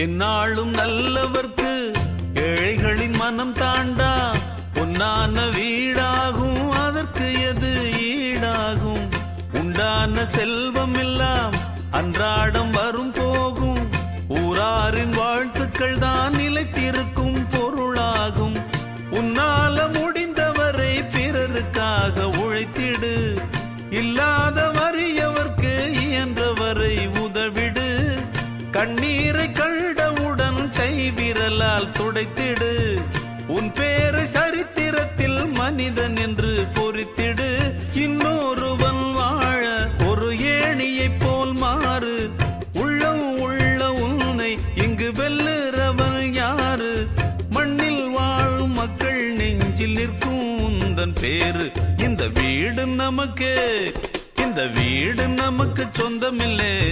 என்னாலும் நல்லவர்க்கு ஏழைகளின் மனம் தாண்டா. பொன்னான வீடாகும் அதற்கு எது ஈடாகும். உண்டான செல்வம் எல்லாம் அன்றாடம் வரும் போகும். ஊராரின் வாழ்த்துக்கள் தான் நிலைத்திருக்கும் பொருளாகும். உன்னால முடிந்தவரை பிறருக்காக உழைத்திடு. இல்லாத வறியவர்க்கு இயன்றவரை உதவிடு. கண்ணீரை கண்டவுடன் கைவிரலால் துடைத்திடு. உன் பேரை சரித்திரத்தில் மனிதன் என்று பொறித்திடு. இன்னொருவன் வாழ ஒரு ஏணியைப் போல் மாறு. உள்ளம் உள்ள உன்னை இங்கு வெல்லுறவன் யாரு? மண்ணில் வாழும் மக்கள் நெஞ்சில் நிற்கும் உந்தன் பேரு. இந்த வீடு நமக்கு சொந்தமில்லை.